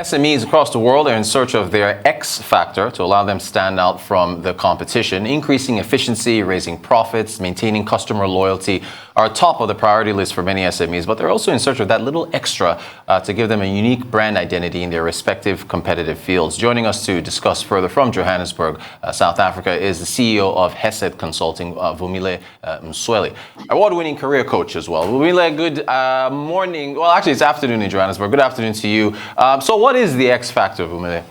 SMEs across the world are in search of their X factor to allow them stand out from the competition. Increasing efficiency, raising profits, maintaining customer loyalty are top of the priority list for many SMEs, but they're also in search of that little extra to give them a unique brand identity in their respective competitive fields. Joining us to discuss further from Johannesburg, South Africa, is the CEO of Hesed Consulting, Vumile Msweli, award-winning career coach as well. Vumile, good morning. Well, actually, it's afternoon in Johannesburg. Good afternoon to you. So what is the X factor, Vumile?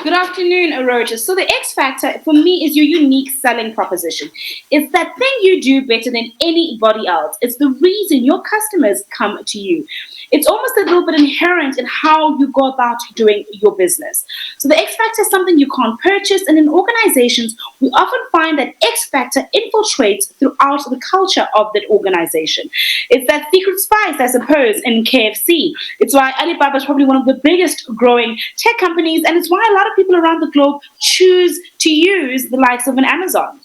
Good afternoon, Aroja. So the X factor for me is your unique selling proposition. It's that thing you do better than anybody else. It's the reason your customers come to you. It's almost a little bit inherent in how you go about doing your business. So the X factor is something you can't purchase, and in organizations, we often find that X factor infiltrates throughout the culture of that organization. It's that secret spice, I suppose, in KFC. It's why Alibaba is probably one of the biggest growing tech companies, and it's why a lot of people around the globe choose to use the likes of an Amazon.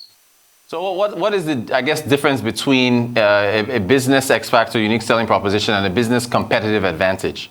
So what is the, I guess, difference between a business X factor, unique selling proposition, and a business competitive advantage?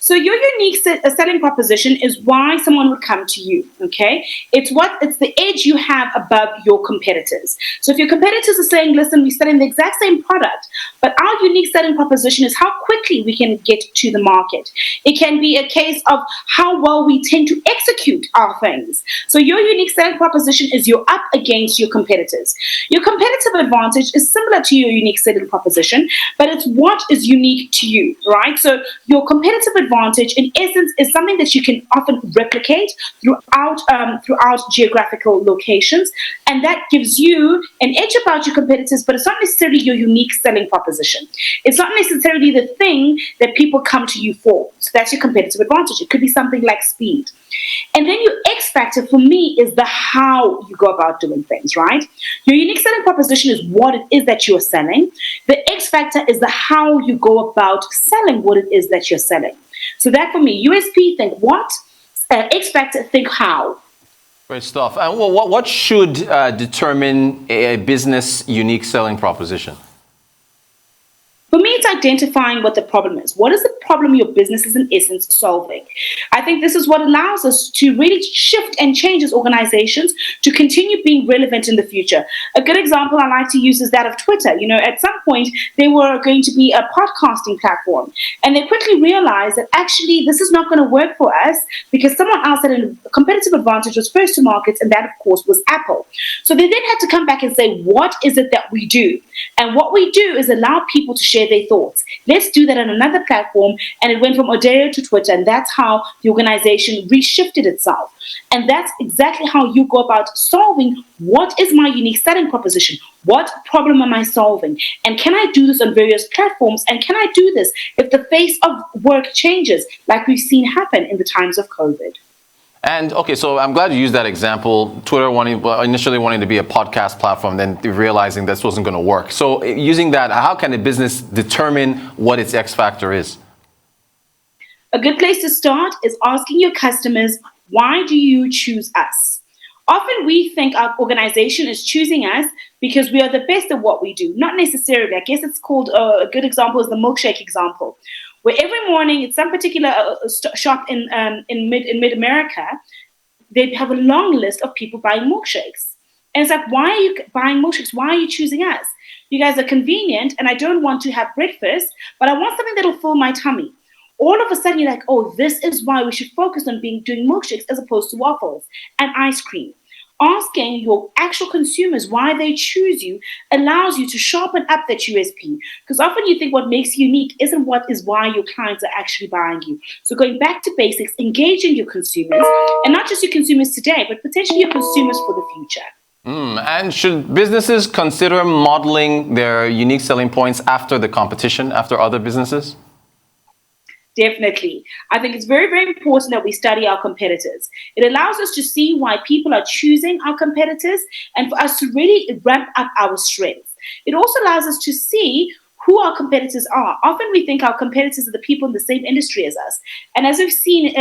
So your unique selling proposition is why someone would come to you, okay? It's the edge you have above your competitors. So if your competitors are saying, listen, we're selling the exact same product, but our unique selling proposition is how quickly we can get to the market. It can be a case of how well we tend to execute our things. So your unique selling proposition is you're up against your competitors. Your competitive advantage is similar to your unique selling proposition, but it's what is unique to you, right? So your competitive advantage, in essence, is something that you can often replicate throughout geographical locations, and that gives you an edge about your competitors, but it's not necessarily your unique selling proposition. It's not necessarily the thing that people come to you for. So that's your competitive advantage. It could be something like speed. And then your X factor for me is the how you go about doing things, right? Your unique selling proposition is what it is that you're selling. The X factor is the how you go about selling what it is that you're selling. So that for me, USP, think what, X factor, think how. Great stuff. And what should determine a business unique selling proposition? For me, it's identifying what the problem is. What is the problem your business is in essence solving? I think this is what allows us to really shift and change as organizations to continue being relevant in the future. A good example I like to use is that of Twitter. You know, at some point, they were going to be a podcasting platform. And they quickly realized that actually this is not going to work for us because someone else had a competitive advantage, was first to market, and that, of course, was Apple. So they then had to come back and say, what is it that we do? And what we do is allow people to share their thoughts. Let's do that on another platform. And it went from Odeo to Twitter. And that's how the organization reshifted itself. And that's exactly how you go about solving what is my unique selling proposition? What problem am I solving? And can I do this on various platforms? And can I do this if the face of work changes, like we've seen happen in the times of COVID? And okay, so I'm glad you used that example. Twitter initially wanting to be a podcast platform, then realizing this wasn't going to work. So using that, how can a business determine what its X factor is? A good place to start is asking your customers, why do you choose us? Often we think our organization is choosing us because we are the best at what we do. Not necessarily. I guess it's called, a good example is the milkshake example, where every morning at some particular shop in mid-America, they have a long list of people buying milkshakes. And it's like, why are you buying milkshakes? Why are you choosing us? You guys are convenient, and I don't want to have breakfast, but I want something that'll fill my tummy. All of a sudden, you're like, oh, this is why we should focus on doing milkshakes as opposed to waffles and ice cream. Asking your actual consumers why they choose you allows you to sharpen up that USP. Because often you think what makes you unique isn't what is why your clients are actually buying you. So going back to basics, engaging your consumers, and not just your consumers today, but potentially your consumers for the future. And should businesses consider modeling their unique selling points after the competition, after other businesses? Definitely. I think it's very, very important that we study our competitors. It allows us to see why people are choosing our competitors and for us to really ramp up our strengths. It also allows us to see who our competitors are. Often we think our competitors are the people in the same industry as us. And as we've seen,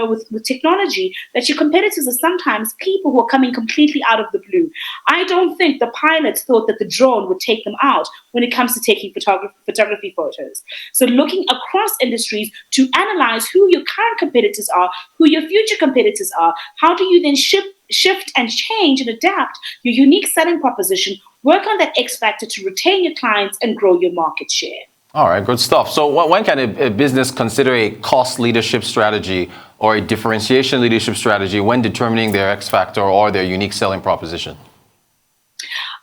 with technology, that your competitors are sometimes people who are coming completely out of the blue. I don't think the pilots thought that the drone would take them out when it comes to taking photography photos. So looking across industries to analyze who your current competitors are, who your future competitors are, how do you then shift and change and adapt your unique selling proposition, work on that X factor to retain your clients and grow your market share. All right, good stuff. So when can a business consider a cost leadership strategy or a differentiation leadership strategy when determining their X factor or their unique selling proposition?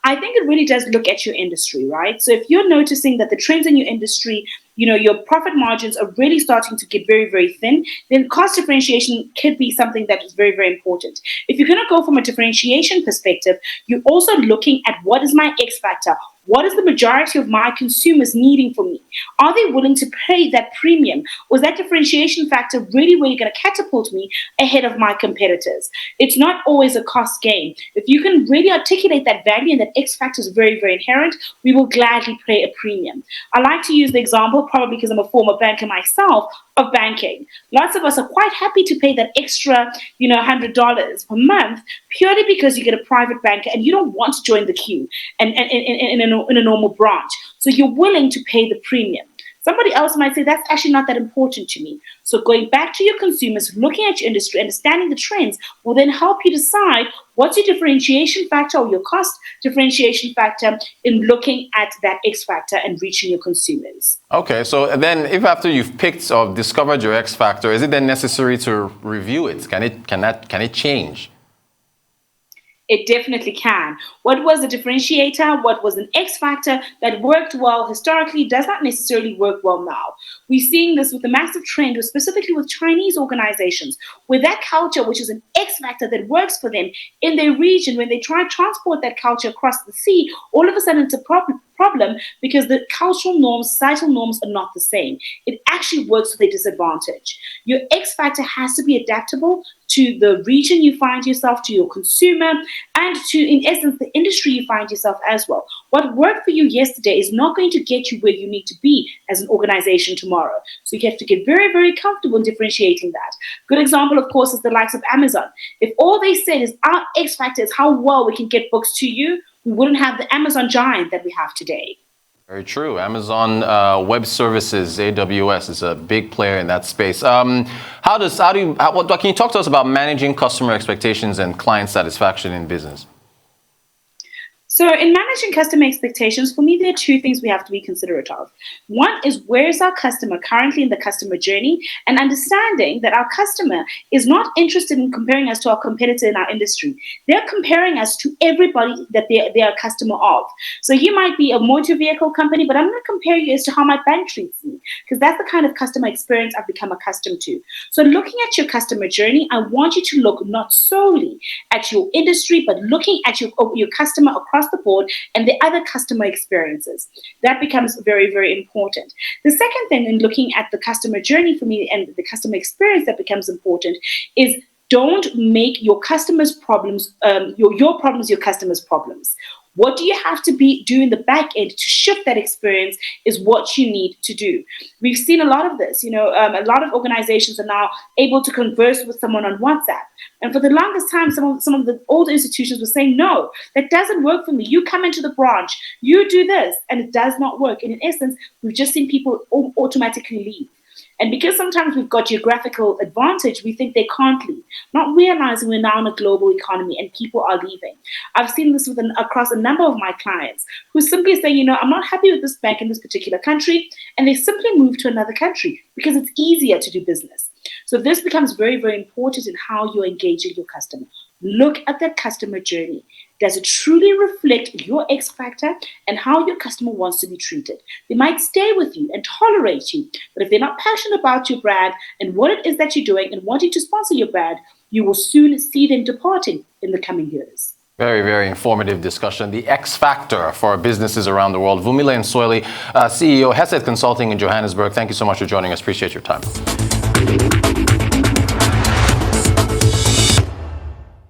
I think it really does look at your industry, right? So if you're noticing that the trends in your industry, your profit margins are really starting to get very, very thin, then cost differentiation could be something that is very, very important. If you're going to go from a differentiation perspective, you're also looking at what is my X factor? What is the majority of my consumers needing from me? Are they willing to pay that premium? Or is that differentiation factor really going to catapult me ahead of my competitors? It's not always a cost game. If you can really articulate that value and that X factor is very, very inherent, we will gladly pay a premium. I like to use the example, probably because I'm a former banker myself, of banking. Lots of us are quite happy to pay that extra, $100 per month purely because you get a private banker and you don't want to join the queue and in a normal branch. So you're willing to pay the premium. Somebody else might say that's actually not that important to me. So going back to your consumers, looking at your industry, understanding the trends will then help you decide what's your differentiation factor or your cost differentiation factor in looking at that X factor and reaching your consumers. Okay, so then if after you've picked or discovered your X factor, is it then necessary to review it? Can it change? It definitely can. What was a differentiator, what was an X factor that worked well historically does not necessarily work well now. We're seeing this with a massive trend, specifically with Chinese organizations, where that culture, which is an X factor that works for them in their region, when they try to transport that culture across the sea, all of a sudden it's a problem because the cultural norms, societal norms are not the same. It actually works to their disadvantage. Your X factor has to be adaptable to the region you find yourself, to your consumer, and to, in essence, the industry you find yourself as well. What worked for you yesterday is not going to get you where you need to be as an organization tomorrow. So you have to get very, very comfortable in differentiating that. Good example, of course, is the likes of Amazon. If all they said is our X factor is how well we can get books to you, we wouldn't have the Amazon giant that we have today. Very true. Amazon Web Services, AWS, is a big player in that space. Can you talk to us about managing customer expectations and client satisfaction in business? So in managing customer expectations, for me, there are two things we have to be considerate of. One is, where is our customer currently in the customer journey, and understanding that our customer is not interested in comparing us to our competitor in our industry. They're comparing us to everybody that they are a customer of. So you might be a motor vehicle company, but I'm going to compare you as to how my bank treats me, because that's the kind of customer experience I've become accustomed to. So looking at your customer journey, I want you to look not solely at your industry, but looking at your customer across the board and the other customer experiences. That becomes very, very important. The second thing in looking at the customer journey for me and the customer experience that becomes important is, don't make your customers' problems your problems your customers' problems. What do you have to do in the back end to shift that experience is what you need to do. We've seen a lot of this. A lot of organizations are now able to converse with someone on WhatsApp. And for the longest time, some of the old institutions were saying, no, that doesn't work for me. You come into the branch, you do this, and it does not work. And in essence, we've just seen people automatically leave. And because sometimes we've got geographical advantage, we think they can't leave, not realizing we're now in a global economy and people are leaving. I've seen this across a number of my clients who simply say, I'm not happy with this bank in this particular country, and they simply move to another country because it's easier to do business. So this becomes very, very important in how you're engaging your customer. Look at that customer journey. Does it truly reflect your X factor and how your customer wants to be treated? They might stay with you and tolerate you, but if they're not passionate about your brand and what it is that you're doing and wanting to sponsor your brand, you will soon see them departing in the coming years. Very, very informative discussion. The X factor for businesses around the world. Vumile Msweli, CEO, Hesed Consulting in Johannesburg. Thank you so much for joining us. Appreciate your time.